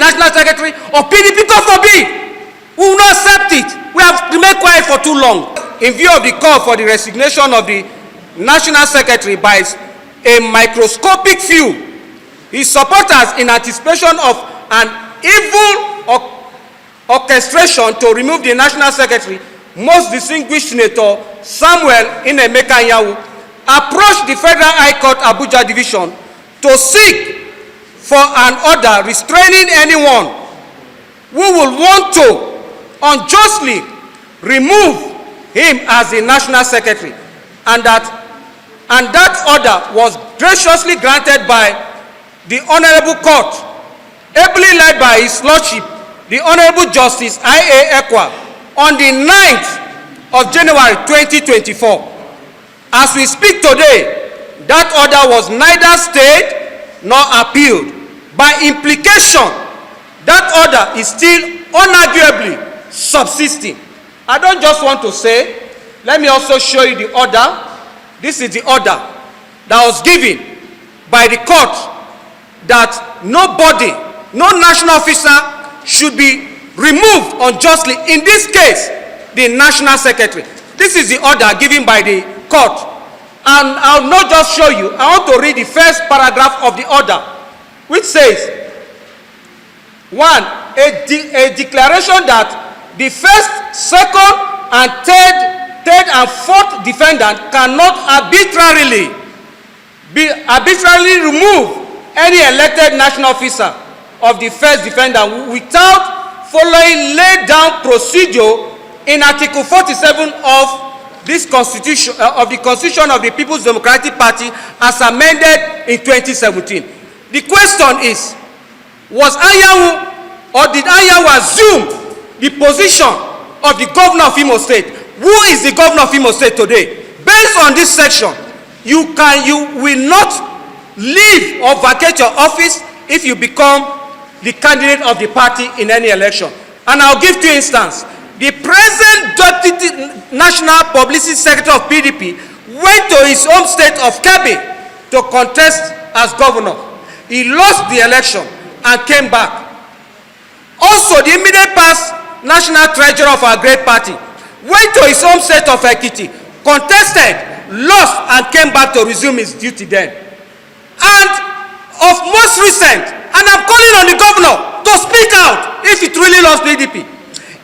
national secretary of PDP. God forbid. We will not accept it. We have remained quiet for too long. In view of the call for the resignation of the national secretary by a microscopic few, his supporters, in anticipation of an evil orchestration to remove the national secretary, most distinguished Senator Samuel Anyanwun, approached the Federal High Court Abuja Division to seek for an order restraining anyone who will want to unjustly remove him as the national secretary, and that order was graciously granted by the Honorable Court, ably led by His Lordship, the Honorable Justice I.A. Ekwa, on the 9th of January 2024. As we speak today, that order was neither stayed nor appealed. By implication, that order is still unarguably subsisting. I don't just want to say, let me also show you the order. This is the order that was given by the court that nobody, no national officer should be removed unjustly. In this case, the national secretary. This is the order given by the court. And I'll not just show you, I want to read the first paragraph of the order, which says, 1, a declaration that the first, second, and third and fourth defendant cannot arbitrarily remove any elected national officer of the first defendant without following laid down procedure in Article 47 of this Constitution, of the Constitution of the People's Democratic Party as amended in 2017. The question is, was Anyanwun, or did Anyanwun assume the position of the governor of Imo State? Who is the governor of Imo State today? Based on this section, you will not leave or vacate your office if you become the candidate of the party in any election. And I'll give 2 instances. The present Deputy National Publicity Secretary of PDP went to his home state of Kebbi to contest as governor. He lost the election and came back. Also, the immediate past national treasurer of our great party went to his home state of Ekiti, contested, lost, and came back to resume his duty then. And of most recent, and I'm calling on the governor to speak out if it really lost PDP.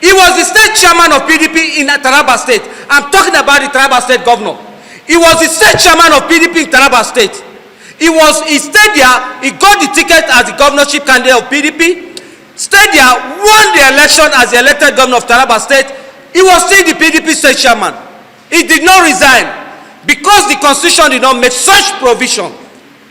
He was the state chairman of PDP in Taraba State. I'm talking about the Taraba State governor. He was the state chairman of PDP in Taraba State. He stayed there, he got the ticket as the governorship candidate of PDP, stayed there, won the election as the elected governor of Taraba State. He was still the PDP state chairman. He did not resign because the Constitution did not make such provision.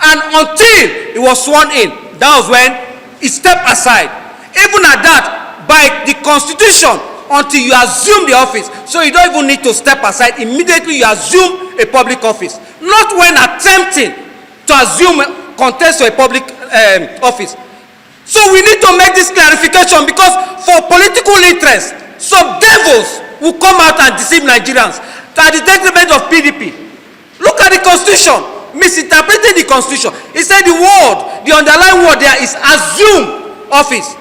And until he was sworn in, that was when he stepped aside. Even at that, by the Constitution, until you assume the office, so you don't even need to step aside. Immediately you assume a public office. Not when attempting to assume contest to a public office. So we need to make this clarification, because for political interest, some devils will come out and deceive Nigerians at the detriment of PDP. Look at the Constitution, misinterpreting the Constitution. He said the word, the underlying word there is assume office.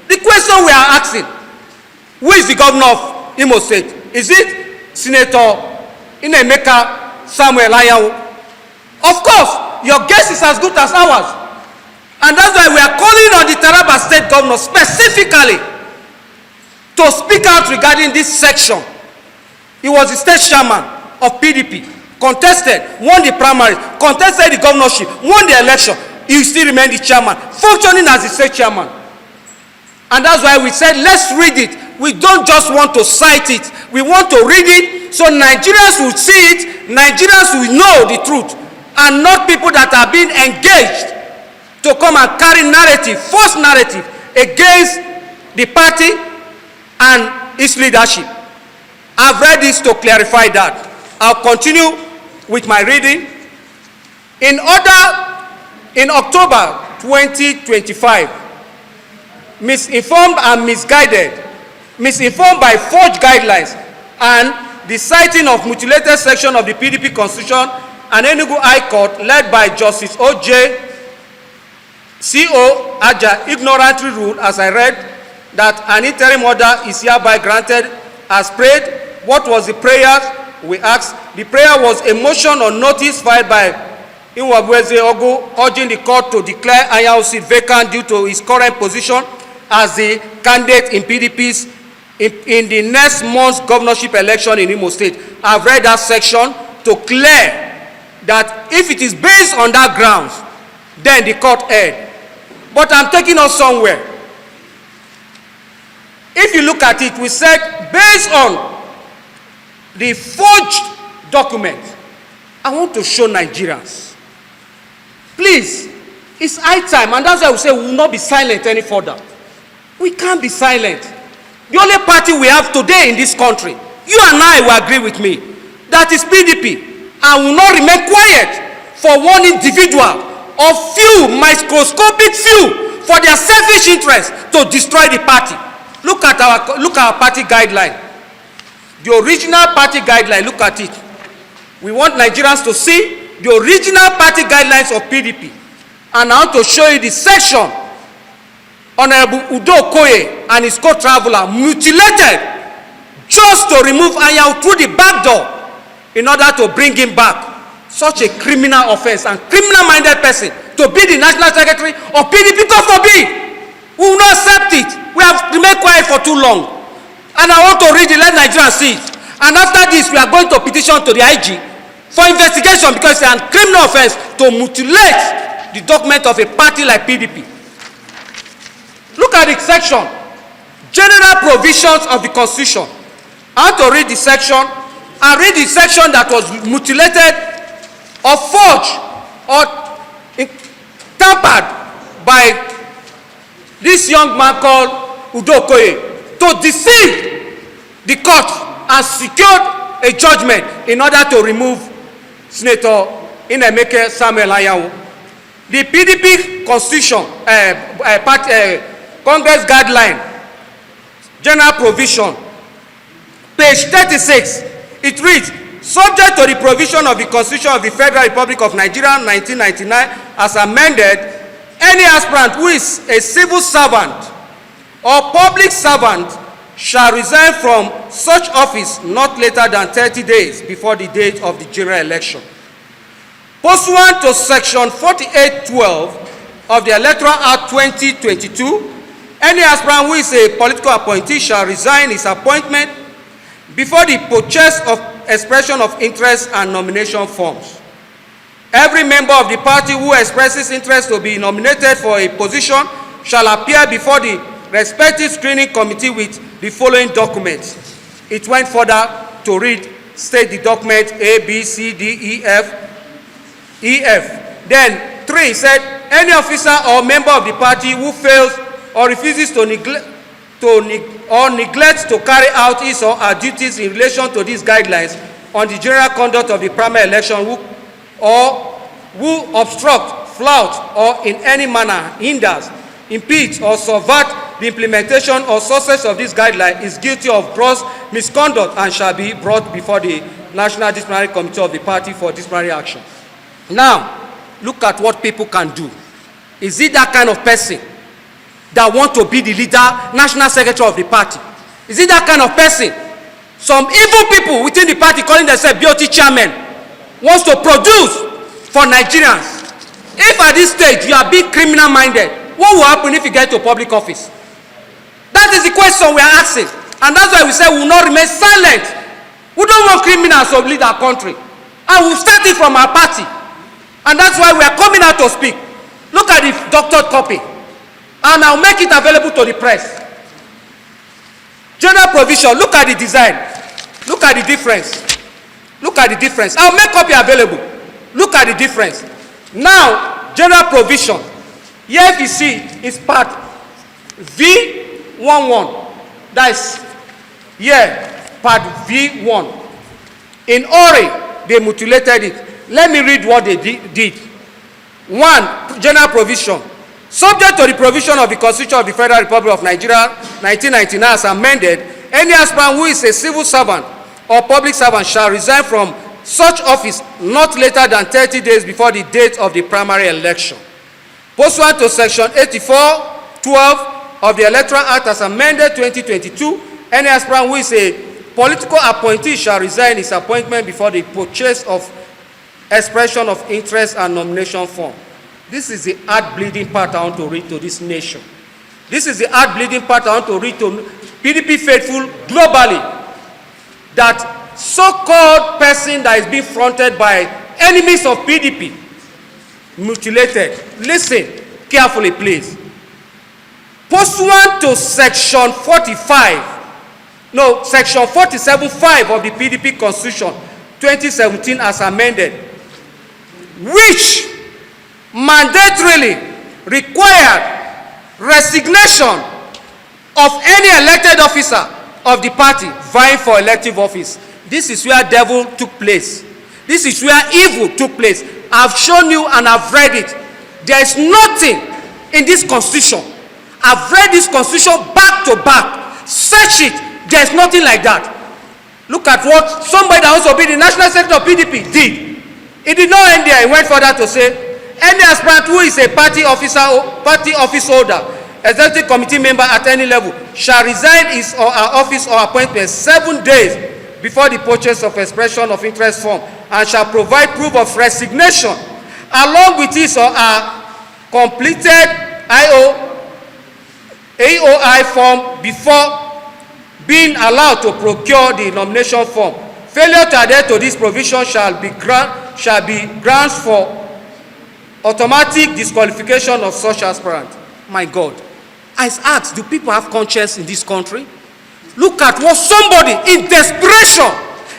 The question we are asking, who is the governor of Imo State? Is it Senator Samuel Anyanwun? Of course, your guess is as good as ours. And that's why we are calling on the Taraba State governor specifically to speak out regarding this section. He was the state chairman of PDP, contested, won the primary, contested the governorship, won the election. He still remained the chairman, functioning as the state chairman. And that's why we said, let's read it. We don't just want to cite it. We want to read it so Nigerians will see it, Nigerians will know the truth, and not people that are being engaged to come and carry narrative, false narrative against the party and its leadership. I've read this to clarify that. I'll continue with my reading. In October 2025, misinformed and misinformed by forged guidelines and the citing of mutilated section of the PDP Constitution and Enugu High Court led by Justice O.J. C.O. Aja ignorantly ruled, as I read, that an interim order is hereby granted as prayed. What was the prayer? We asked. The prayer was a motion or notice filed by Inwabweze Ogu urging the court to declare Anyanwun seat vacant due to his current position as the candidate in PDP's in the next month's governorship election in Imo State. I've read that section to clear that if it is based on that grounds, then the court erred. But I'm taking us somewhere. If you look at it, we said based on the forged document, I want to show Nigerians. Please, it's high time, and that's why we say we will not be silent any further. We can't be silent. The only party we have today in this country, you and I will agree with me, that is PDP, and will not remain quiet for one individual or few, microscopic few, for their selfish interest to destroy the party. Look at our party guideline. The original party guideline, look at it. We want Nigerians to see the original party guidelines of PDP. And I want to show you the section Honorable Udo Okoye and his co-traveler mutilated just to remove Anyanwun through the back door in order to bring him back. Such a criminal offense and criminal-minded person to be the National Secretary of PDP, God forbid. We will not accept it. We have remained quiet for too long. And I want to read it, let Nigerians see it. And after this, we are going to petition to the IG for investigation because it's a criminal offense to mutilate the document of a party like PDP. Look at the section, general provisions of the Constitution. I want to read the section and read the section that was mutilated or forged or tampered by this young man called Udo Okoye to deceive the court and secured a judgment in order to remove Senator Inemeke Samuel Anyanwun. The PDP Constitution, Congress Guideline, General Provision, page 36, it reads, subject to the provision of the Constitution of the Federal Republic of Nigeria 1999 as amended, any aspirant who is a civil servant or public servant shall resign from such office not later than 30 days before the date of the general election. Pursuant to section 4812 of the Electoral Act 2022, any aspirant who is a political appointee shall resign his appointment before the purchase of expression of interest and nomination forms. Every member of the party who expresses interest to be nominated for a position shall appear before the respective screening committee with the following documents. It went further to read, state the document A, B, C, D, E, F. Then 3 said, any officer or member of the party who fails or refuses to neglect to carry out his or her duties in relation to these guidelines on the general conduct of the primary election who obstruct, flout, or in any manner hinders, impedes, or subvert the implementation or success of this guideline is guilty of gross misconduct and shall be brought before the National Disciplinary Committee of the party for disciplinary action. Now, look at what people can do. Is it that kind of person that want to be the leader, national secretary of the party? Is it that kind of person? Some evil people within the party calling themselves BOT chairman wants to produce for Nigerians. If at this stage you are being criminal-minded, what will happen if you get to public office? That is the question we are asking. And that's why we say we will not remain silent. We don't want criminals to lead our country. And we'll start it from our party. And that's why we are coming out to speak. Look at the doctored copy. And I'll make it available to the press. General provision, look at the design. Look at the difference. Look at the difference. I'll make copy available. Look at the difference. Now, general provision. Here if you see, it's part V11. That's here, part V1. In Ori, they mutilated it. Let me read what they did. 1. General provision. Subject to the provision of the Constitution of the Federal Republic of Nigeria 1999 as amended, any aspirant who is a civil servant or public servant shall resign from such office not later than 30 days before the date of the primary election. pursuant to Section 84(12) of the Electoral Act as amended 2022, any aspirant who is a political appointee shall resign his appointment before the purchase of expression of interest and nomination form. This is the heart-bleeding part I want to read to this nation. This is the heart-bleeding part I want to read to PDP faithful globally. That so-called person that is being fronted by enemies of PDP, mutilated. Listen carefully, please. Pursuant to Section 47(5) of the PDP Constitution 2017 as amended, which mandatorily required resignation of any elected officer of the party vying for elective office. This is where devil took place. This is where evil took place. I've shown you and I've read it. There is nothing in this constitution. I've read this constitution back to back. Search it. There's nothing like that. Look at what somebody that wants to be the national secretary of PDP did. He did not end there. He went further to say, any aspirant who is a party office holder, executive committee member at any level, shall resign his or her office or appointment 7 days before the purchase of expression of interest form, and shall provide proof of resignation along with his or her completed AOI form before being allowed to procure the nomination form. Failure to adhere to this provision shall be grounds for automatic disqualification of such aspirant. My God, I ask, do people have conscience in this country? Look at what somebody in desperation.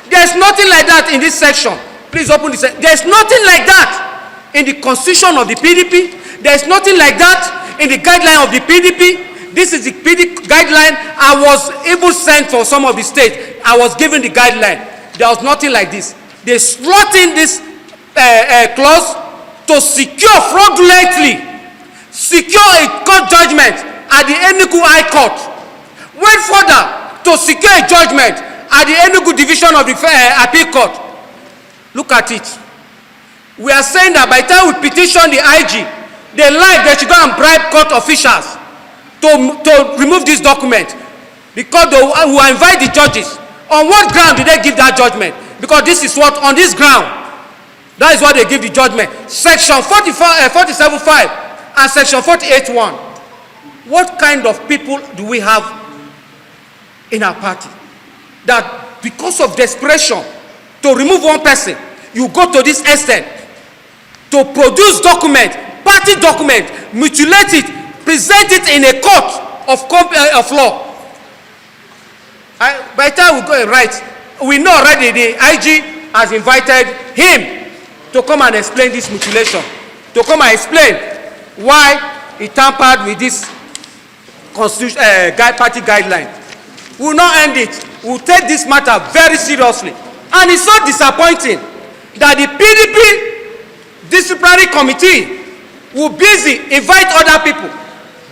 There's nothing like that in this section. Please open this. There's nothing like that in the constitution of the PDP. There's nothing like that in the guideline of the PDP. This is the PDP guideline. I was even sent for some of the states. I was given the guideline. There was nothing like this. They slot in this clause to secure fraudulently, secure a court judgment at the Enugu High Court. Went further to secure a judgment at the Enugu Division of the Appeal Court. Look at it. We are saying that by the time we petition the IG, they like they should go and bribe court officials to remove this document, because they will invite the judges. On what ground did they give that judgment? Because this is what, on this ground, that is what they give the judgment. Section 47(5) and Section 48(1). What kind of people do we have in our party that because of desperation to remove one person, you go to this extent to produce document, party document, mutilate it, present it in a court of law? By the time we go and write, we know already the IG has invited him to come and explain this mutilation, to come and explain why he tampered with this constitution, party guideline. We will not end it. We will take this matter very seriously. And it's so disappointing that the PDP disciplinary committee will busy invite other people.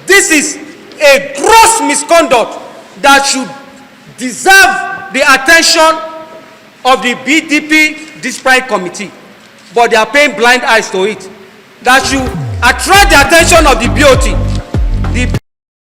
This is a gross misconduct that should deserve the attention of the PDP disciplinary committee. But they are paying blind eyes to it. That should attract the attention of the BOT. The